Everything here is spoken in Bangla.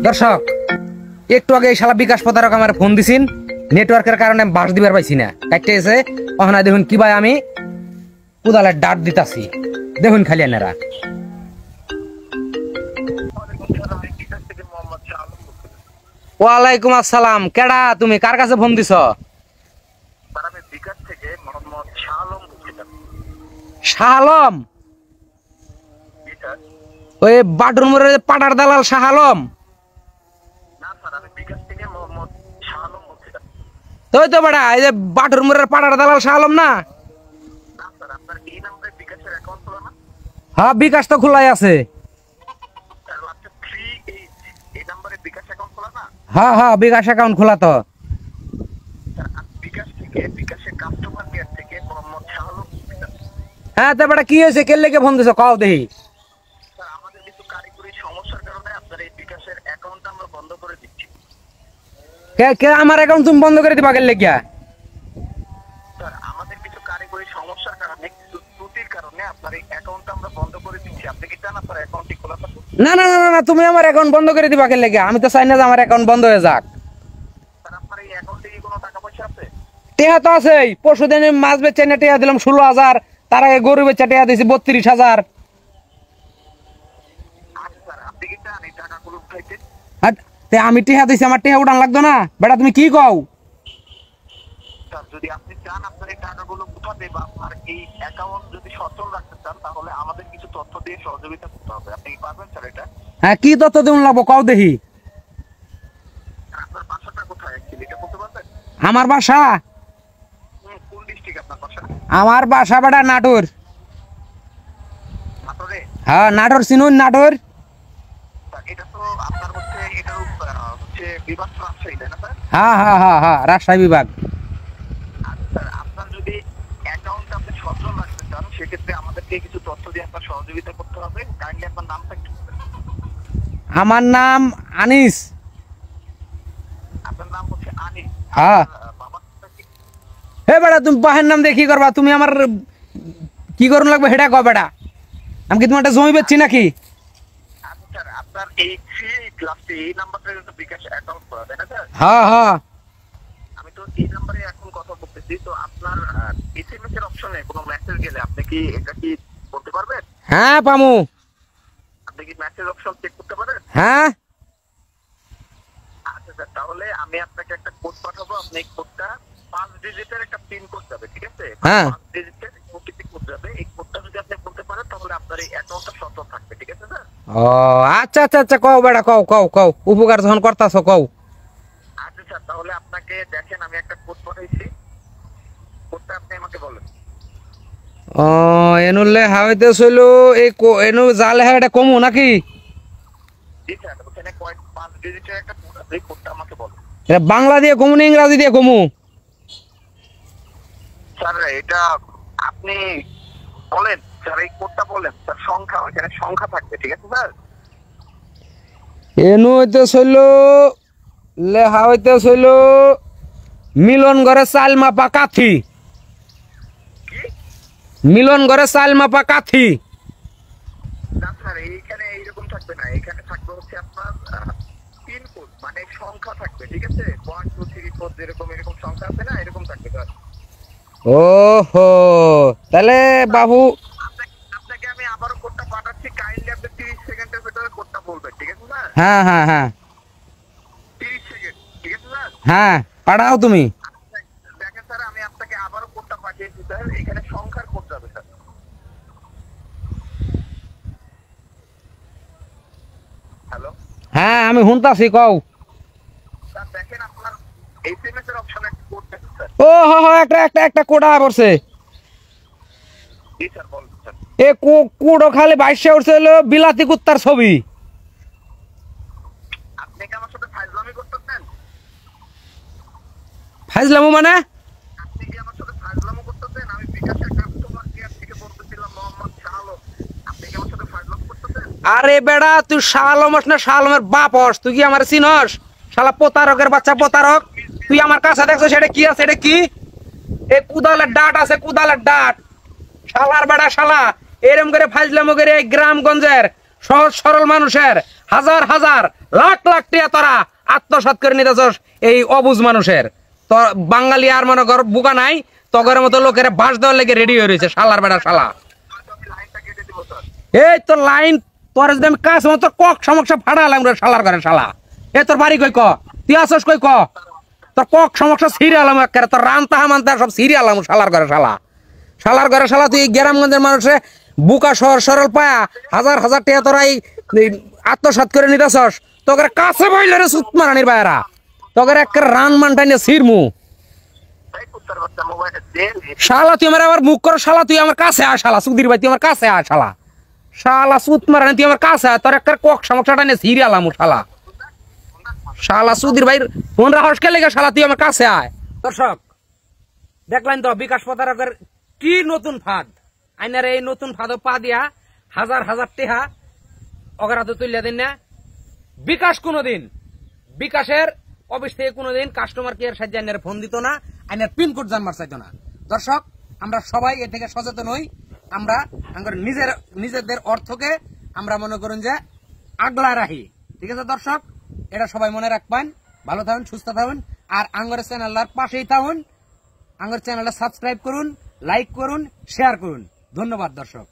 দর্শক, একটু আগে এই শালা বিকাশ প্রতারক আমার ফোন দিছিন, নেটওয়ার্কের কারণে বাস দিবার পাইছি না, কাটতে এসে অহনা দেখুন কি ভাই আমি কুদালের ডাট দিতাছি, দেখুন খালি আনারা। ওয়ালাইকুম আসসালাম, কেডা তুমি, কার কাছে ফোন দিছ? শাহ আলম? ওই বাটুর মোড়ের পাটার দালাল শাহ আলম? ওই তো বেড়া, এই যে বাটুর মোড়ের পাটার দালাল শাহ আলম না? হ্যাঁ, বিকাশ তো খোলাই আছে। হ্যাঁ হ্যাঁ, বিকাশ অ্যাকাউন্ট খোলা তো। হ্যাঁ তো বেটা কি হয়েছে, কে লেগে ফোন দিছ কও দেখি। কে কে আমার অ্যাকাউন্ট তুমি বন্ধ করে দিবা কে লেগিয়া? না না না না, তুমি আমার অ্যাকাউন্ট বন্ধ করে দিবা কে লেগিয়া? আমি তো চাই না যে আমার অ্যাকাউন্ট বন্ধ হয়ে যাক। টেহা তো আছেই, পরশু দিন মাছ বেচে এনে টেহা দিলাম 16,000, তার আগে গরু বেচে টেহা দিয়েছি 32,000। আমি টেহা দিছি, আমার টেহা উঠান লাগতো না বেটা, তুমি কি কও? যদি আপনি চান আপনার এই টাকাগুলো উঠাতে বা আপনার এই অ্যাকাউন্ট যদি সচল রাখতে চান, তাহলে আমাদের কিছু তথ্য দিয়ে সহযোগিতা করতে হবে। আপনি কি পারবেন স্যার এটা? হ্যাঁ, কি তথ্য দেন লাগবো কও দেখি। আপনার বাসাটা কোথায় অ্যাকচুয়ালি এটা বলতে পারবেন? আমার বাসা? কোন ডিস্ট্রিক্ট আপনার বাসা? আমার বাসা বেটা নাটোর। নাটোরে? হ্যাঁ, নাটোর চিনুন? নাটোর এটা তো আপনার হচ্ছে এটার হচ্ছে বিভাগ রাজশাহী, তাই না স্যার? হ্যাঁ হ্যাঁ হ্যাঁ হ্যাঁ, রাজশাহী বিভাগ। স্যার আপনার যদি অ্যাকাউন্ট আপনি সচল রাখতে চান, সেক্ষেত্রে আমাদেরকে কিছু তথ্য দিয়ে আপনার সহযোগিতা করতে হবে। কাইন্ডলি আপনার নামটা একটু বলবেন। আমার নাম আনিস। আপনার নাম হচ্ছে আনিস? হ্যাঁ। বাবার নামটা কি? হে বেটা, তুমি বাহের নাম দিয়ে কি করবা? তুমি আমার কি করুন লাগবে সেটা কও বেটা। আমি কি তোমার একটা জমি বেচছি নাকি? আচ্ছা স্যার, আপনার এই 38 লাস্টে এই নাম্বারটা কিন্তু বিকাশ অ্যাকাউন্ট করা, তাই না স্যার? হ্যাঁ হ্যাঁ। আমি তো এই নাম্বারে এখন কথা বলতেছি। তো আপনার এসএমএস এর অপশনে কোনো মেসেজ গেলে আপনি কি এটা কি করতে পারবেন? হ্যাঁ পামু। আপনি কি মেসেজ অপশন চেক করতে পারেন? হ্যাঁ। আচ্ছা স্যার, তাহলে আমি আপনাকে একটা কোড পাঠাবো। আপনি এই কোডটা 5 ডিজিটের একটা পিন কোড যাবে, ঠিক আছে? হ্যাঁ। 5 ডিজিটের ওটিপি কোড যাবে। এই কোডটা যদি আপনি বলতে পারেন, তাহলে আপনার এই অ্যাকাউন্টটা সচল থাকবে, ঠিক আছে স্যার? ও আচ্ছা আচ্ছা আচ্ছা, কও বেটা, কও কও কও, উপকার যখন করতাছো কও। আচ্ছা স্যার, তাহলে আপনাকে দেখেন আমি একটা কোড পাঠাইছি। কোডটা আপনি আমাকে বলেন। ও এনুলে হাওয়াইতে ছিল এই এনু জালে হ্যাঁ, এটা কমু নাকি? জি স্যার, ওখানে 5 ডিজিটের একটা কোড আছে। এই কোডটা আমাকে বলেন। এটা বাংলা দিয়ে কমু না ইংরাজি দিয়ে কমু? স্যার এটা আপনি বলেন স্যার, এই কোডটা বলেন স্যার। সংখ্যা, ওখানে সংখ্যা থাকবে, ঠিক আছে স্যার? এনু হইতে ছিল লেহা হইতে ছিল মিলন ঘরে চাল মাপা কাথি। কি? মিলন ঘরে চাল মাপা কাথি। না স্যার, এইখানে এইরকম থাকবে না। এখানে থাকবে হচ্ছে আপনার পিন কোড, মানে সংখ্যা থাকবে, ঠিক আছে? 1 2 3 4 যেরকম এরকম সংখ্যা আছে না, এরকম থাকবে স্যার। ওহো, তাহলে বাবু আপনাকে আমি আবারও কোডটা পাঠাচ্ছি। কাইন্ডলি আপনি 30 সেকেন্ডের ভিতরে কোডটা বলবেন, ঠিক আছে স্যার? হ্যাঁ হ্যাঁ হ্যাঁ 30 সেকেন্ড, ঠিক আছে স্যার? হ্যাঁ, পাঠাও তুমি। দেখেন স্যার, আমি আপনাকে আবারও কোডটা পাঠিয়েছি স্যার। এখানে সংখ্যার কোড যাবে স্যার। হ্যালো হ্যাঁ, আমি শুনতাছি, কও। স্যার, দেখেন আপনার এসএমএস এর অপশনে একটা কোড আছে স্যার। ও হ হ, একটা একটা একটা কোডা পড়ছে। জি স্যার, বলুন স্যার। এ কুড়ো খালি 22 উঠছে হলো বিলাতি কুত্তার ছবি। আপনি কি আমার সাথে ফাইজলামি করতেছেন? ফাইজলামু মানে? আপনি কি আমার সাথে ফাইজলামি করতেছেন? আমি বিকাশের কাস্টমার কেয়ার থেকে বলতেছিলাম, মোহাম্মদ শাহ আলম। আপনি কি আমার সাথে ফাইজলামি করতেছেন? আরে বেড়া, তুই শাহ আলম হস না শাহ আলমের বাপ হস? তুই কি আমার চিনস? শালা প্রতারকের বাচ্চা প্রতারক। তুই আমার কাছে দেখছো সেটা কি আছে? এটা কি? এ কুদালের ডাট আছে, কুদালের ডাট। শালার বেড়া শালা, এরম করে ফাজলামো করে এই গ্রামগঞ্জের সহজ সরল মানুষের হাজার হাজার লাখ লাখ টাকা তোরা আত্মসাৎ করে নিতেছস এই অবুজ মানুষের। তো বাঙালি আর মনে কর বুকা নাই, তগরের মতো লোকের বাস দেওয়ার লেগে রেডি হয়ে রয়েছে শালার বেটা শালা। আমি লাইনটা কেটে দেবো স্যার। এই তোর লাইন তোর যদি আমি কাজ তোর কক সমস্যা ফাড়ালাম রে শালার ঘরে শালা। এ তোর বাড়ি কই ক, তুই আসস কই ক, তোর কক সমস্যা সিরিয়ালাম একেবারে, তোর রান্তা হামান্তা সব সিরিয়ালাম শালার ঘরে শালা। শালার ঘরে শালা তুই গ্রামগঞ্জের মানুষে বুকা সহজ সরল পায়া হাজার হাজার টাকা তোরা এই আত্মসাৎ করে নিতেছস, তোকে কাছে বইলে রে সুত মারানির বাইরা, তোকে এক রান মানটা নিয়ে সিরমু এই কুত্তার বাচ্চা মোবাইলটা দে। শালা। তুই আমার আবার মুখ করো শালা, তুই আমার কাছে আয় শালা, সুধীর ভাই তুই আমার কাছে আয় শালা। শালা সুত মারানি তুই আমার কাছে আয়, তোর একটা কক সমস্যাটা নিয়ে সিরিয়ালাম শালা। শালা সুধীর ভাই ফোন রাহস কে লেগে শালা, তুই আমার কাছে আয়। দর্শক দেখলেন তো বিকাশ প্রতারকের কি নতুন ফাঁদ, আইনার এই নতুন ফাঁদও পা দিয়া হাজার হাজার টেহা অগরাত তুলিয়া দিন না। বিকাশ কোনোদিন বিকাশের অফিস থেকে কোনোদিন কাস্টমার কেয়ার সাহায্যে আইনার ফোন দিত না, আইনার পিনকোড জানবার চাইতো না। দর্শক আমরা সবাই এ থেকে সচেতন হই, আমরা নিজেদের অর্থকে আমরা মনে করুন যে আগলা রাখি, ঠিক আছে দর্শক? এটা সবাই মনে রাখবেন। ভালো থাকুন, সুস্থ থাকুন, আর আঙ্গরের চ্যানেলের পাশেই থাকুন। আঙ্গর চ্যানেলটা সাবস্ক্রাইব করুন, লাইক করুন, শেয়ার করুন। ধন্যবাদ দর্শক।